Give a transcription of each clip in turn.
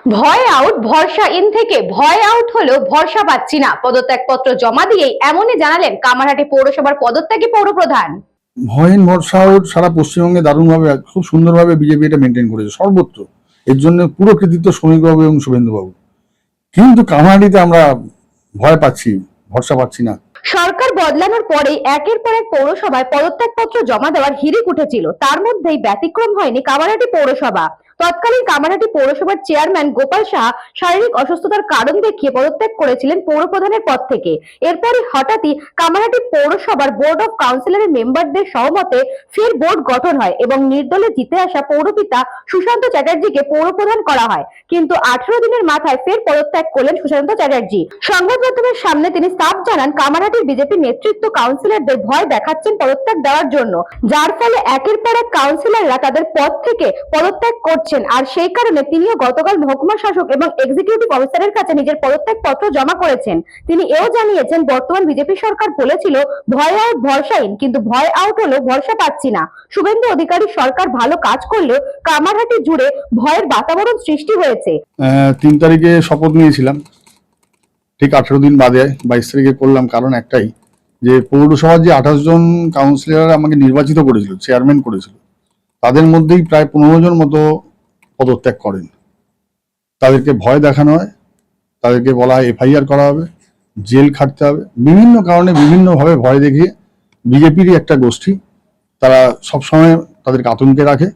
ভয় আউট ভরসা ইন থেকে ভয় আউট হলেও ভরসা পাচ্ছি না, পদত্যাগপত্র জমা দিয়েই এমনই জানালেন কামারহাটি পৌরসভার পদত্যাগী পৌরপ্রধান। ভয়হীন ভরসা সারা পশ্চিমবঙ্গে দারুণভাবে খুব সুন্দরভাবে বিজেপি এটা মেনটেন করেছে সর্বত্র। এর জন্য পুরো কৃতিত্ব শ্রমিকবাবু এবং শুভেন্দুবাবু। কিন্তু কামারহাটিতে আমরা ভয় পাচ্ছি, ভরসা পাচ্ছি না। সরকার বদলানোর পরেই একের পর এক পৌরসভায় পদত্যাগপত্র জমা দেওয়ার হিড়িক উঠেছিল। তার মধ্যেই ব্যতিক্রম হয়নি কামারহাটি পৌরসভা। তৎকালীন কামারহাটি পৌরসভার চেয়ারম্যান গোপাল সাহা শারীরিক অসুস্থতার কারণ দেখিয়ে পদত্যাগ করেছিলেন পৌরপ্রধানের পদ থেকে। এরপরই হঠাৎই কামারহাটি পৌরসভার বোর্ড অফ কাউন্সিলরের মেম্বারদের সহমতে ফের বোর্ড গঠন হয় এবং নির্দলে জিতে আসা পৌরপিতা সুশান্ত চ্যাটার্জিকে পৌরপ্রধান করা হয়। কিন্তু 18 দিনের মাথায় ফের পদত্যাগ করলেন সুশান্ত চ্যাটার্জি। সংবাদ মাধ্যমের সামনে তিনি সাফ জানান, কামারহাটির বিজেপি নেতৃত্ব কাউন্সিলরদের ভয় দেখাচ্ছেন পদত্যাগ দেওয়ার জন্য, যার ফলে একের পর এক কাউন্সিলররা তাদের পদ থেকে পদত্যাগ করছেন। আর সেই কারণে তিনিও গতকাল মহকুমা শাসক এবং এক্সিকিউটিভ অফিসারের কাছে নিজের পদত্যাগ পত্র জমা করেছেন। তিনি এও জানিয়েছেন, বর্তমান বিজেপি সরকার বলেছিল ভয় আউট ভরসাহীন, কিন্তু ভয় আউট হলো ভরসা পাচ্ছি না। শুভেন্দু অধিকারী সরকার ভালো কাজ করলেও কামারহাটি জুড়ে ভয়ের বাতাবরণ সৃষ্টি হয়েছে। 3 তারিখে শপথ নিয়েছিলাম, ঠিক 18 দিন বাদে 22 তারিখে করলাম। কারণ একটাই, যে পৌরসভার যে 28 জন কাউন্সিলর আমাকে নির্বাচিত করেছিল, চেয়ারম্যান করেছিল, তাদের মধ্যেই প্রায় 15 জন মতো পদত্যাগ করেন। তাদেরকে ভয় দেখানো হয়, তাদেরকে বলা হয় এফআইআর করা হবে, জেল খাটতে হবে, বিভিন্ন কারণে বিভিন্নভাবে ভয় দেখিয়ে বিজেপিরই একটা গোষ্ঠী তারা সবসময় তাদেরকে আতঙ্কে রাখে।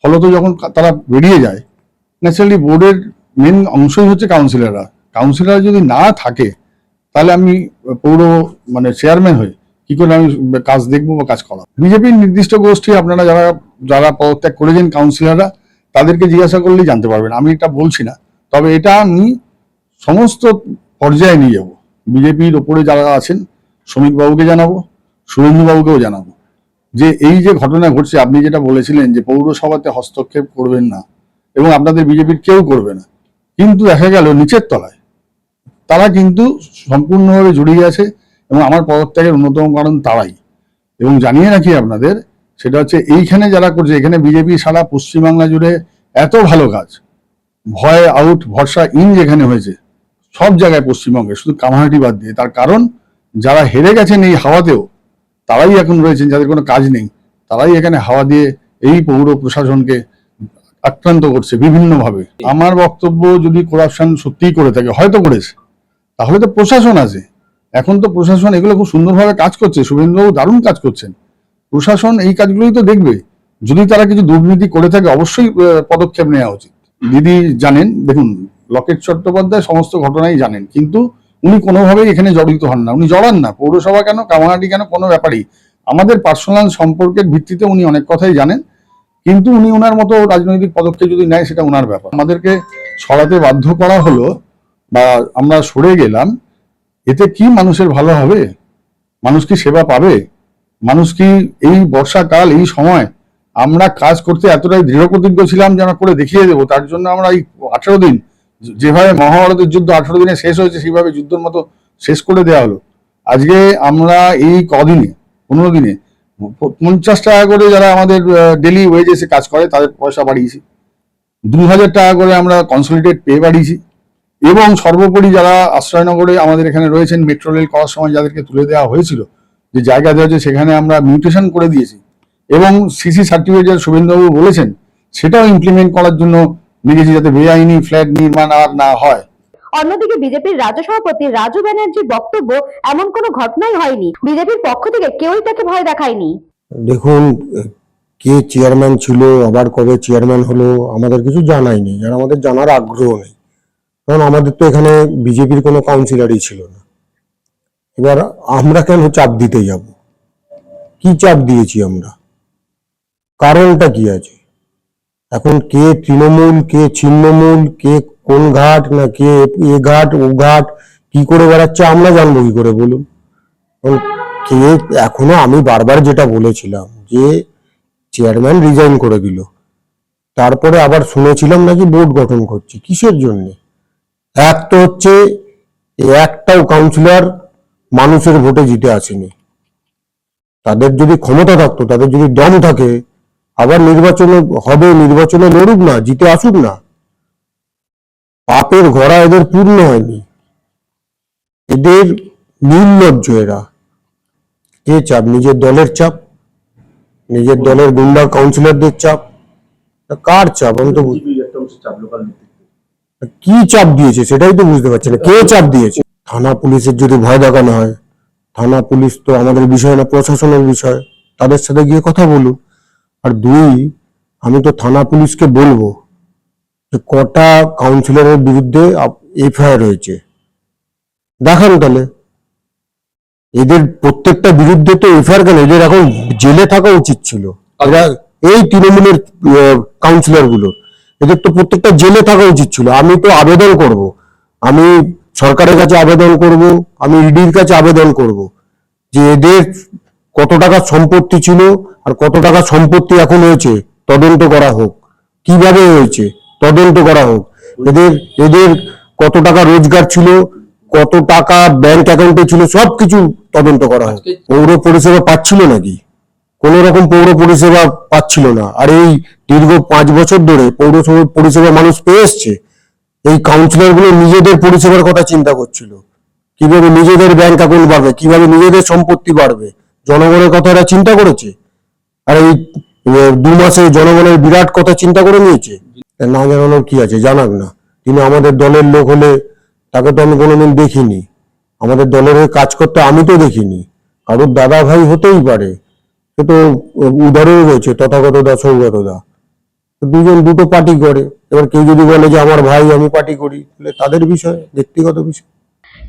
ফলত যখন তারা বেরিয়ে যায়, ন্যাচারালি বোর্ডের মেন অংশই হচ্ছে কাউন্সিলররা। কাউন্সিলর যদি না থাকে তাহলে আমি পৌর চেয়ারম্যান হয়ে কি করে আমি কাজ দেখবো বা কাজ করা। বিজেপির নির্দিষ্ট গোষ্ঠী, আপনারা যারা যারা পদত্যাগ করেছেন কাউন্সিলররা, তাদেরকে জিজ্ঞাসা করলেই জানতে পারবেন। আমি এটা বলছি না, তবে এটা আমি সমস্ত পর্যায়ে নিয়ে যাব। বিজেপির ওপরে যারা আছেন, শ্রমিকবাবুকে জানাবো, শুভেন্দুবাবুকেও জানাবো, যে এই যে ঘটনা ঘটছে, আপনি যেটা বলেছিলেন যে পৌরসভাতে হস্তক্ষেপ করবেন না এবং আপনাদের বিজেপির কেউ করবে না, কিন্তু দেখা গেল নিচের তলায় তারা কিন্তু সম্পূর্ণভাবে জড়িয়ে আছে। এবং আমার পদত্যাগের অন্যতম কারণ তারাই। এবং জানিয়ে রাখি আপনাদের, সেটা হচ্ছে এইখানে যারা করছে, এখানে বিজেপি সারা পশ্চিমবাংলা জুড়ে এত ভালো কাজ, ভয় আউট ভরসা ইন যেখানে হয়েছে সব জায়গায় পশ্চিমবঙ্গে, শুধু কামারহাটি বাদ দিয়ে। তার কারণ যারা হেরে গেছেন এই হাওয়াতেও, তারাই এখন রয়েছেন, যাদের কোনো কাজ নেই, তারাই এখানে হাওয়া দিয়ে এই পৌর প্রশাসনকে আক্রান্ত করছে বিভিন্নভাবে। আমার বক্তব্য, যদি করাপশন সত্যিই করে থাকে, হয়তো করেছে, তাহলে তো প্রশাসন আছে। এখন তো প্রশাসন এগুলো খুব সুন্দরভাবে কাজ করছে, শুভেন্দুবাবু দারুণ কাজ করছেন। প্রশাসন এই কাজগুলোই তো দেখবে। যদি তারা কিছু দুর্নীতি করে থাকে, অবশ্যই পদক্ষেপ নেওয়া উচিত। দিদি জানেন, দেখুন, লকেট চট্টোপাধ্যায় সমস্ত ঘটনাই জানেন, কিন্তু উনি কোনোভাবেই এখানে জড়িত হন না, উনি জড়ান না। পৌরসভা কেন, কামারহাটি কেন, কোনো ব্যাপারই। আমাদের পার্সোনাল সম্পর্কের ভিত্তিতে উনি অনেক কথাই জানেন, কিন্তু উনি ওনার মতো রাজনৈতিক পদক্ষেপ যদি নেয়, সেটা ওনার ব্যাপার। আমাদেরকে সরাতে বাধ্য করা হলো বা আমরা সরে গেলাম, এতে কি মানুষের ভালো হবে? মানুষ কি সেবা পাবে? মানুষ কি এই বর্ষাকাল, এই সময় আমরা কাজ করতে এতটাই দৃঢ় প্রতিজ্ঞ ছিলাম যে আমরা করে দেখিয়ে দেবো? তার জন্য আমরা এই 18 দিন, যেভাবে মহাভারতের যুদ্ধ 18 দিনে শেষ হয়েছে, সেইভাবে যুদ্ধের মতো শেষ করে দেওয়া হলো। আজকে আমরা এই কদিনে, 15 দিনে 50 টাকা করে যারা আমাদের ডেলি ওয়েজেসে কাজ করে, তাদের পয়সা বাড়িয়েছি। 2000 টাকা করে আমরা কনসলিডেট পে বাড়িয়েছি। এবং সর্বোপরি যারা আশ্রয়নগরে আমাদের এখানে রয়েছেন, মেট্রো রেল করার সময় যাদেরকে তুলে দেওয়া হয়েছিল, যে জায়গা দেওয়া হয়েছে, সেখানে আমরা মিউটেশন করে দিয়েছি। এবং সিসি সার্টিফিকেট যারা শুভেন্দুবাবু বলেছেন, সেটাও ইমপ্লিমেন্ট করার জন্য লিখেছি, যাতে বেআইনি ফ্ল্যাট নির্মাণ আর না হয়। অন্যদিকে বিজেপির রাজ্য সভাপতি রাজু ব্যানার্জির বক্তব্য, এমন কোনো ঘটনাই হয়নি, বিজেপির পক্ষ থেকে কেউই তাকে ভয় দেখায়নি। দেখুন, কে চেয়ারম্যান ছিল, আবার কবে চেয়ারম্যান হলো, আমাদের কিছু জানাই নেই, আর আমাদের জানার আগ্রহ নেই। কারণ আমাদের তো এখানে বিজেপির কোনো কাউন্সিলরই ছিল না। এবার আমরা কেন চাপ দিতে যাব? কি চাপ দিয়েছি আমরা? কারণটা কি আছে? এখন কে তৃণমূল, কে ছিন্নমূল, কে কোন ঘাট, না কে এ ঘাট ও ঘাট কি করে বেড়াচ্ছে, আমরা জানবো কি করে বলুন? কে, এখনো আমি বারবার যেটা বলেছিলাম যে চেয়ারম্যান রিজাইন করে দিল, তারপরে আবার শুনেছিলাম নাকি বোর্ড গঠন করছে। কিসের জন্য? এক তো হচ্ছে একটাও কাউন্সিলর মানুষের ভোটে জিতে আসেনি। তাদের যদি ক্ষমতা থাকতো, তাদের যদি দম থাকে, আবার নির্বাচনে হবে, নির্বাচনে লড়ুক না, জিতে আসুক না। পাপের ঘোড়া এদের পূর্ণ হয়নি, এদের নির্লজ্জ এরা। কে চাপ? নিজের দলের চাপ, নিজের দলের গুন্ডা কাউন্সিলরদের চাপ, তা কার চাপ? আমি তো কি চাপ দিয়েছে সেটাই তো বুঝতে পারছি না, কে চাপ দিয়েছে? থানা পুলিশের যদি ভয় দেখানো হয়, থানা পুলিশ তো আমাদের বিষয় না, প্রশাসনের বিষয়, তাদের সাথে গিয়ে কথা বলুন। আর দুই, আমি তো থানা পুলিশকে বলবো যে কটা কাউন্সিলরের বিরুদ্ধে এফআইআর হয়েছে দেখান তাহলে। এদের প্রত্যেকটা বিরুদ্ধে তো এফআইআর কেন, এদের এখন জেলে থাকা উচিত ছিল। এরা এই তৃণমূলের কাউন্সিলর গুলো, এদের তো প্রত্যেকটা জেলে থাকা উচিত ছিল। আমি তো আবেদন করব, আমি সরকারের কাছে আবেদন করব, আমি ইডির কাছে আবেদন করব যে এদের কত টাকা সম্পত্তি ছিল আর কত টাকা সম্পত্তি এখন হয়েছে তদন্ত করা হোক, কিভাবে হয়েছে তদন্ত করা হোক। এদের এদের কত টাকা রোজগার ছিল, কত টাকা ব্যাংক অ্যাকাউন্টে ছিল, সবকিছু তদন্ত করা হোক। পৌর পরিষেবা পাচ্ছিল নাকি? কোন রকম পৌর পরিষেবা পাচ্ছিল না। আর এই দীর্ঘ 5 বছর ধরে পৌরসভা পরিষেবা মানুষ পেয়ে এসছে। এই কাউন্সিলর গুলো নিজেদের পরিষেবার কথা চিন্তা করছিল, কিভাবে নিজেদের ব্যাংক অ্যাকাউন্ট বাড়বে, কিভাবে নিজেদের সম্পত্তি বাড়বে, জনগণের কথা এরা চিন্তা করেছে? আর এই 2 মাসে জনগণের বিরাট কথা চিন্তা করে নিয়েছে। না জানানোর কি আছে, জানাক না। তিনি আমাদের দলের লোক হলে তাকে তো আমি কোনোদিন দেখিনি, আমাদের দলের হয়ে কাজ করতে আমি তো দেখিনি। কারোর দাদা ভাই হতেই পারে, সে তো উদাহরণ রয়েছে, তথাগত দা সৌগত দা, দুজন দুটো পার্টি করে। এবার কেউ যদি বলে যে আমার ভাই আমি পার্টি করি, তাহলে তাদের বিষয়, ব্যক্তিগত বিষয়।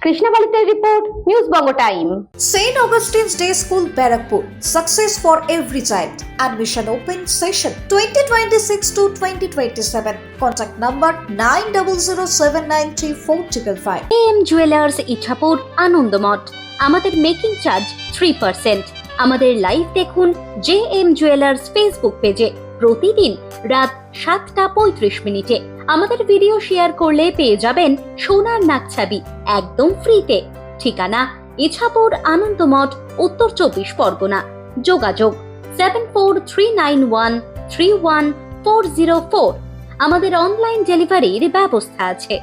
কৃষ্ণাবালিতের report, news Banga time. St. Augustine's Day School, Barakpur. Success for every child. Admission open session 2026 to 2027. Contact number 9007934555. JM jewellers Ichapur Anandamath. আমাদের মেকিং চার্জ 3%। আমাদের লাইভ দেখুন JM জুয়েলার্স ফেসবুক পেজে প্রতিদিন রাত 7:35 আমাদের ভিডিও শেয়ার করলে পেয়ে যাবেন সোনার নাকছাবি একদম ফ্রিতে। ঠিকানা ইছাপুর আনন্দমঠ, উত্তর 24 পরগনা। যোগাযোগ 7439131404। আমাদের অনলাইন ডেলিভারির ব্যবস্থা আছে।